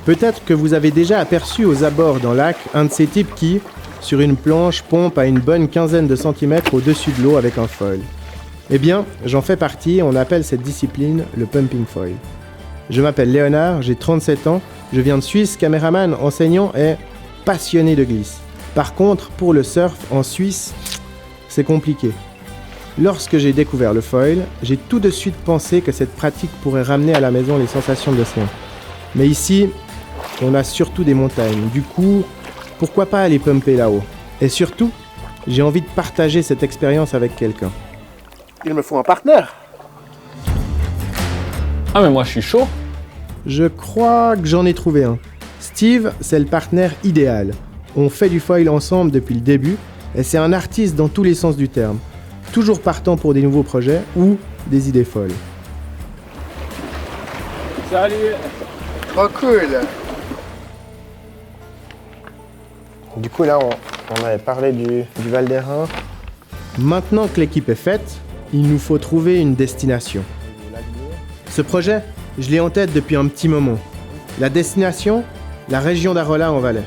Peut-être que vous avez déjà aperçu aux abords d'un lac un de ces types qui, sur une planche, pompe à une bonne quinzaine de centimètres au-dessus de l'eau avec un foil. Eh bien, j'en fais partie, on appelle cette discipline le pumping foil. Je m'appelle Léonard, j'ai 37 ans, je viens de Suisse, caméraman, enseignant et passionné de glisse. Par contre, pour le surf, en Suisse, c'est compliqué. Lorsque j'ai découvert le foil, j'ai tout de suite pensé que cette pratique pourrait ramener à la maison les sensations de l'océan. Mais ici, on a surtout des montagnes. Du coup, pourquoi pas aller pumper là-haut? Et surtout, j'ai envie de partager cette expérience avec quelqu'un. Il me faut un partenaire. Ah mais moi je suis chaud. Je crois que j'en ai trouvé un. Steve, c'est le partenaire idéal. On fait du foil ensemble depuis le début et c'est un artiste dans tous les sens du terme. Toujours partant pour des nouveaux projets ou des idées folles. Salut. Trop cool. Du coup là, on avait parlé du Val d'Airain. Maintenant que l'équipe est faite, il nous faut trouver une destination. Ce projet, je l'ai en tête depuis un petit moment. La destination, la région d'Arolla en Valais.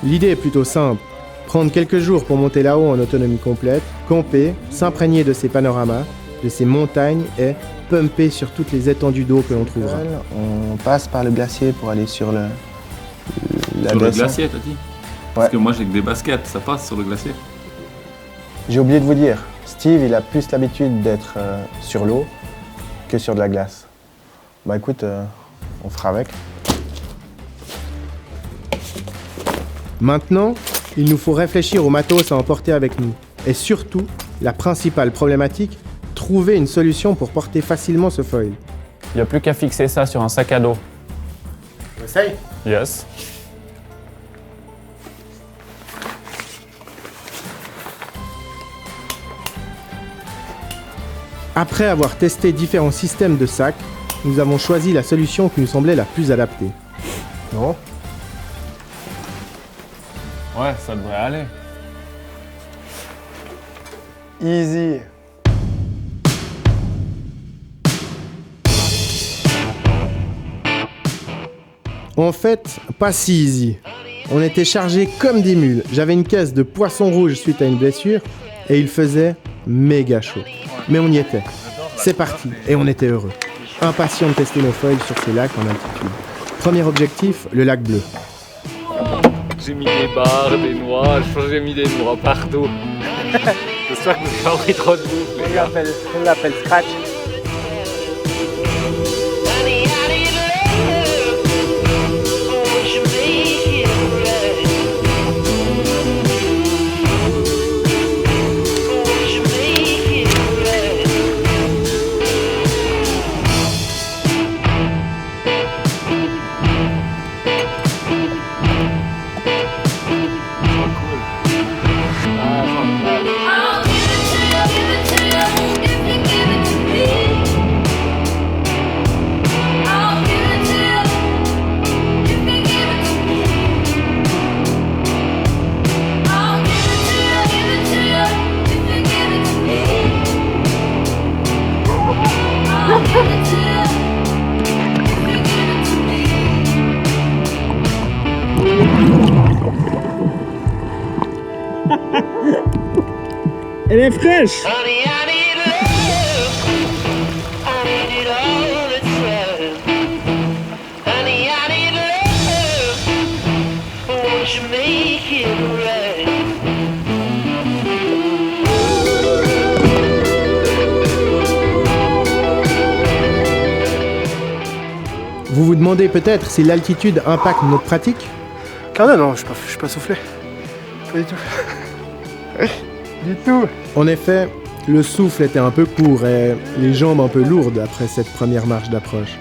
L'idée est plutôt simple. Prendre quelques jours pour monter là-haut en autonomie complète, camper, s'imprégner de ces panoramas, de ces montagnes et pumper sur toutes les étendues d'eau que l'on trouvera. On passe par le glacier pour aller sur la Sur le descente. glacier, t'as dit? Parce que moi j'ai que des baskets, ça passe sur le glacier. J'ai oublié de vous dire, Steve, il a plus l'habitude d'être sur l'eau que sur de la glace. Bah écoute, on fera avec. Maintenant, il nous faut réfléchir au matos à emporter avec nous. Et surtout, la principale problématique, trouver une solution pour porter facilement ce foil. Il n'y a plus qu'à fixer ça sur un sac à dos. On essaye. Yes. Après avoir testé différents systèmes de sacs, nous avons choisi la solution qui nous semblait la plus adaptée. Non? Ouais, ça devrait aller. Easy. En fait, pas si easy. On était chargés comme des mules. J'avais une caisse de poisson rouge suite à une blessure et il faisait méga chaud. Mais on y était. C'est parti et on était heureux. Impatients de tester nos feuilles sur ces lacs en altitude. Premier objectif, le lac bleu. J'ai mis des barres, des noix, j'ai mis des noix partout. J'espère que vous n'avez pas pris trop de bouffe, les gars. On l'appelle Scratch. Elle est fraîche! Vous vous demandez peut-être si l'altitude impacte notre pratique? Ah non, je suis pas soufflé. Pas du tout. Du tout. En effet, le souffle était un peu court et les jambes un peu lourdes après cette première marche d'approche.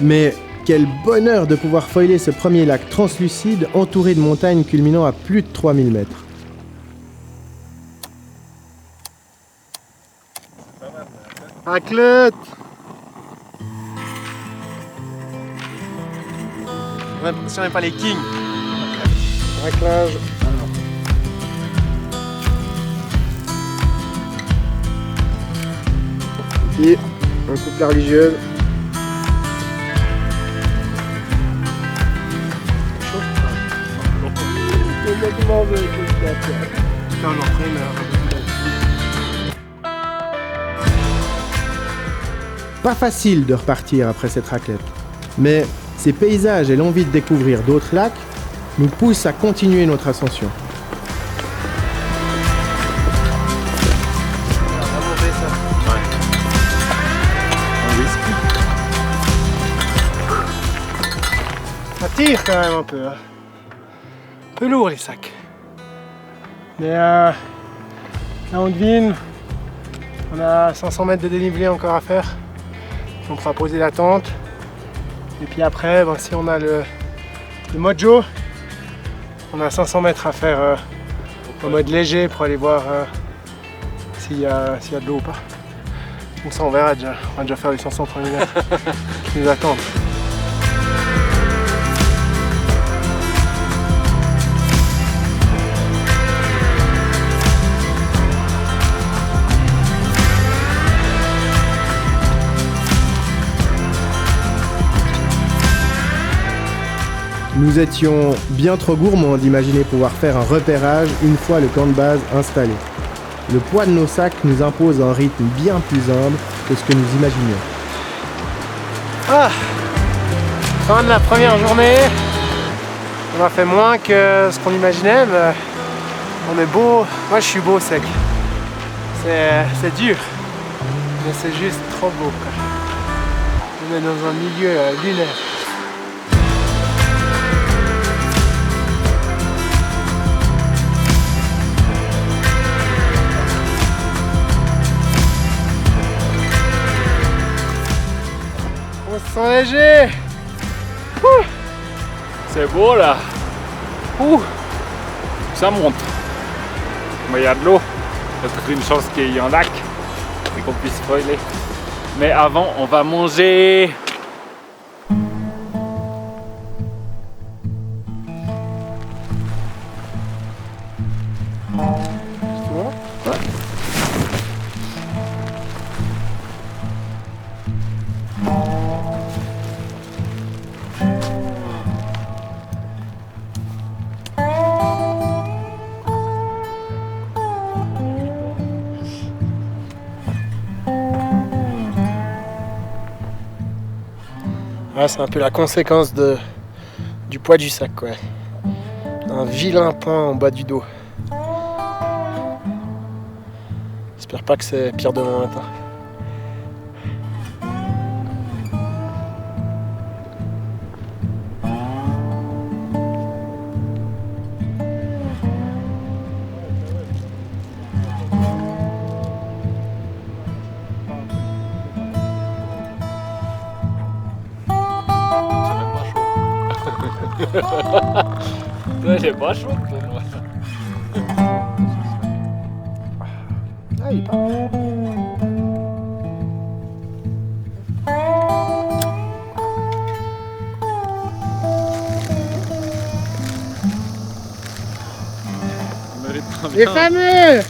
Mais quel bonheur de pouvoir foiler ce premier lac translucide entouré de montagnes culminant à plus de 3000 mètres. Raclette. On a l'impression n'est pas les kings. Raclage. Et on coupe la religieuse. qui m'en veut, putain, on en prenne Pas facile de repartir après cette raclette. Mais ces paysages et l'envie de découvrir d'autres lacs nous poussent à continuer notre ascension. Ça tire quand même un peu. Hein. Un peu lourd les sacs. Mais là on devine, on a 500 mètres de dénivelé encore à faire. On pourra poser la tente. Et puis après, ben, si on a le mojo, on a 500 mètres à faire en mode léger pour aller voir s'il y a de l'eau ou pas. Donc ça on verra déjà. On va déjà faire les 500 premiers mètres qui nous attendent. Nous étions bien trop gourmands d'imaginer pouvoir faire un repérage une fois le camp de base installé. Le poids de nos sacs nous impose un rythme bien plus humble que ce que nous imaginions. Ah, fin de la première journée. On a fait moins que ce qu'on imaginait, mais on est beau. Moi je suis beau sec. C'est dur, mais c'est juste trop beau, quoi. On est dans un milieu lunaire. On se sent léger. C'est beau là. Ça monte. Mais il y a de l'eau. Il y a peut-être une chance qu'il y ait un lac et qu'on puisse spoiler. Mais avant, on va manger. Ouais, c'est un peu la conséquence du poids du sac, quoi. Un vilain point en bas du dos. J'espère pas que c'est pire demain matin. Ouais, j'ai pas chaud pour moi. Ah, il part. Les fameux!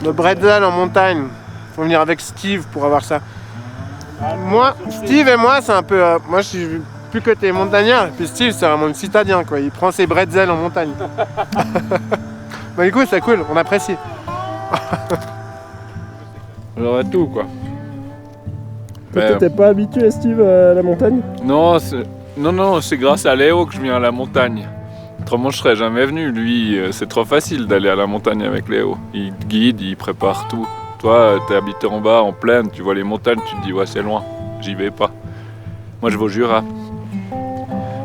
Le bretzel en montagne. Faut venir avec Steve pour avoir ça. Moi, Steve et moi, c'est un peu. Moi, je suis plus côté montagnard. Puis Steve, c'est vraiment une citadien, quoi. Il prend ses bretzels en montagne. Bah, du coup, c'est cool. On apprécie. J'aurais tout quoi. Toi, t'es pas habitué, Steve, à la montagne? Non, c'est grâce à Léo que je viens à la montagne. Autrement, je serais jamais venu. Lui, c'est trop facile d'aller à la montagne avec Léo. Il te guide, il prépare tout. Toi, t'es habité en bas, en plaine, tu vois les montagnes, tu te dis ouais, c'est loin, j'y vais pas. Moi, je vais au Jura.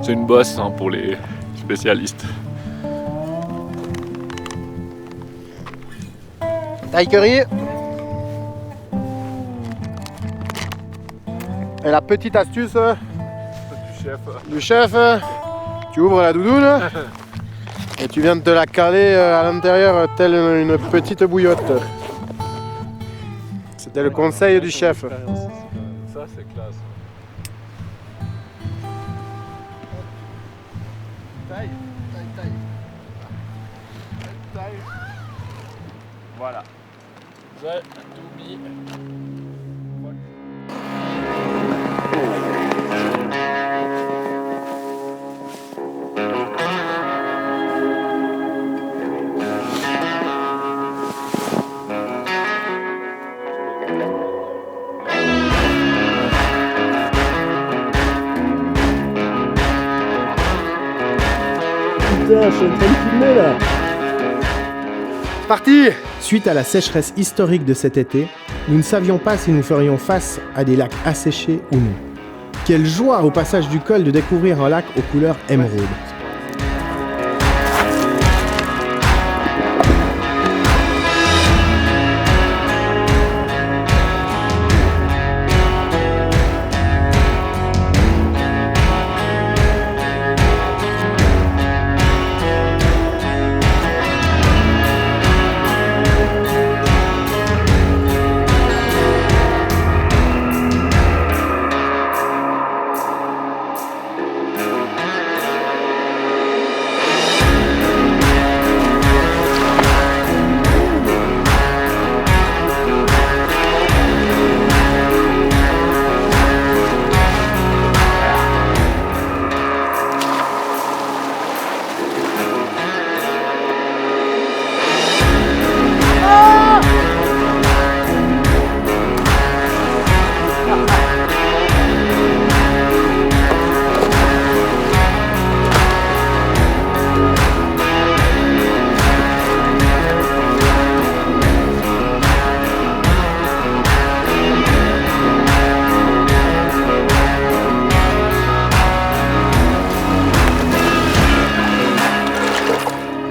C'est une bosse hein, pour les spécialistes. Taille curry. Et la petite astuce du chef, tu ouvres la doudoune et tu viens de te la caler à l'intérieur telle une petite bouillotte. C'était le conseil du chef. Ça, c'est classe. Taille. Voilà. J'ai tout mis. putain, je suis en train de filmer là. Parti! Suite à la sécheresse historique de cet été, nous ne savions pas si nous ferions face à des lacs asséchés ou non. Quelle joie au passage du col de découvrir un lac aux couleurs émeraude.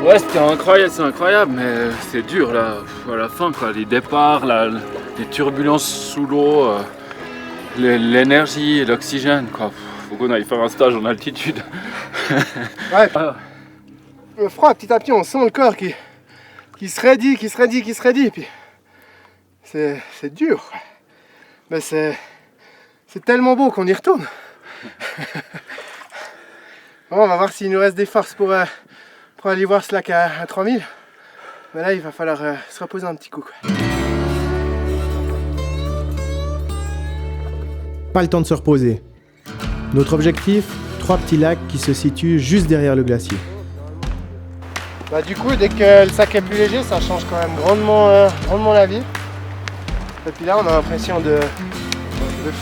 Ouais, c'est incroyable, mais c'est dur là, à la fin quoi, les départs, les turbulences sous l'eau, l'énergie, l'oxygène quoi. Faut qu'on aille faire un stage en altitude. Ouais. Le froid, petit à petit, on sent le corps qui se raidit, et puis c'est dur. Mais c'est tellement beau qu'on y retourne. Bon, on va voir s'il nous reste des forces pour aller voir ce lac à 3000. Mais là, il va falloir se reposer un petit coup, quoi. Pas le temps de se reposer. Notre objectif, 3 petits lacs qui se situent juste derrière le glacier. Bah, du coup, dès que le sac est plus léger, ça change quand même grandement la vie. Et puis là, on a l'impression de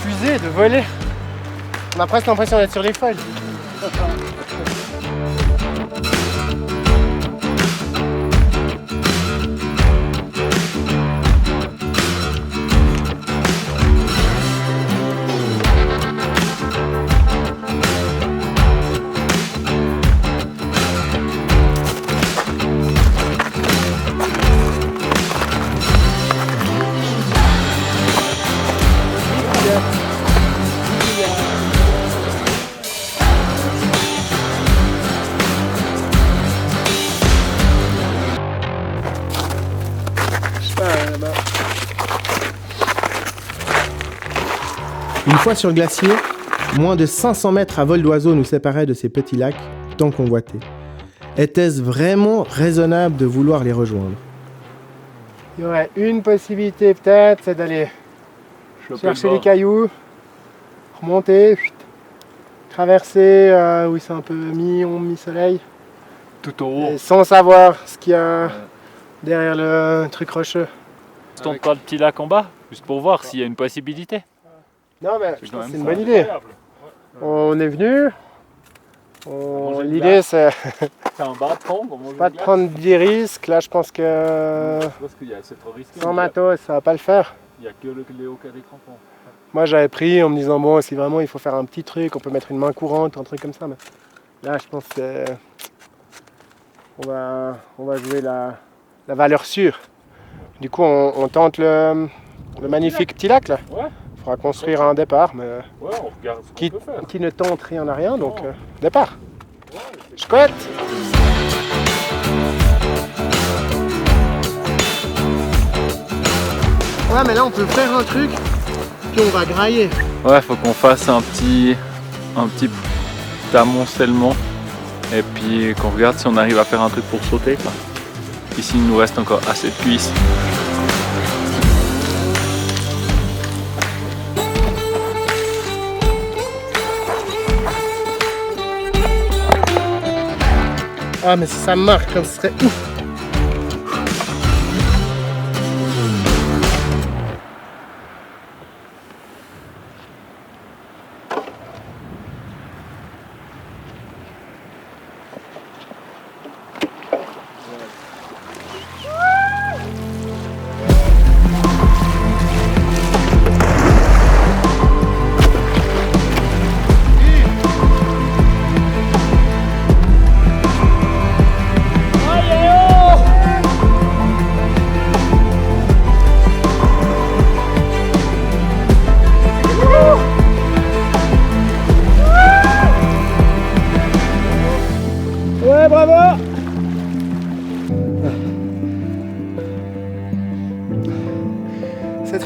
fuser, de voler. On a presque l'impression d'être sur les feuilles. Une fois sur le glacier, moins de 500 mètres à vol d'oiseau nous séparaient de ces petits lacs tant convoités. Était-ce vraiment raisonnable de vouloir les rejoindre? Il y aurait une possibilité peut-être, c'est d'aller chercher les cailloux, remonter, traverser où c'est un peu mi-ombre, mi-soleil, Tout au haut. et sans savoir ce qu'il y a derrière le truc rocheux. Je tente pas le petit lac en bas, juste pour voir s'il y a une possibilité. Non mais je quand pense que même c'est une ça. bonne idée. On est venu. L'idée c'est C'est un bâton, on mange pas de prendre des risques. Là je pense que Parce qu'il y a, c'est trop risqué. sans matos ça va pas le faire. Il n'y a que le Léo qui a des crampons. Moi j'avais pris en me disant bon si vraiment il faut faire un petit truc, on peut mettre une main courante, un truc comme ça. Mais là je pense que on va jouer la valeur sûre. Du coup on tente le magnifique petit lac là. Ouais. Il faudra construire un départ mais Ouais, on regarde ce qu'on peut faire. qui ne tente rien à rien donc départ. Chouette. Ouais mais là on peut faire un truc puis on va grailler. Ouais, faut qu'on fasse un petit amoncellement et puis qu'on regarde si on arrive à faire un truc pour sauter quoi. Ici il nous reste encore assez de cuisses. Ah mais si ça marque, ce serait ouf.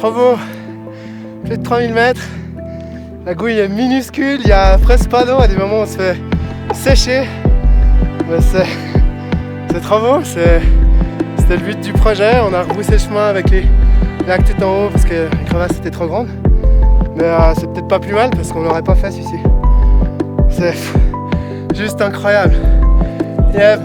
trop beau. Plus de 3000 mètres. La gouille est minuscule, il n'y a presque pas d'eau. À des moments, on se fait sécher. Mais c'est trop beau. C'était le but du projet. On a rebroussé le chemin avec les lacs tout en haut parce que la crevasse était trop grande. Mais c'est peut-être pas plus mal parce qu'on n'aurait pas fait celui-ci. C'est juste incroyable. Yep.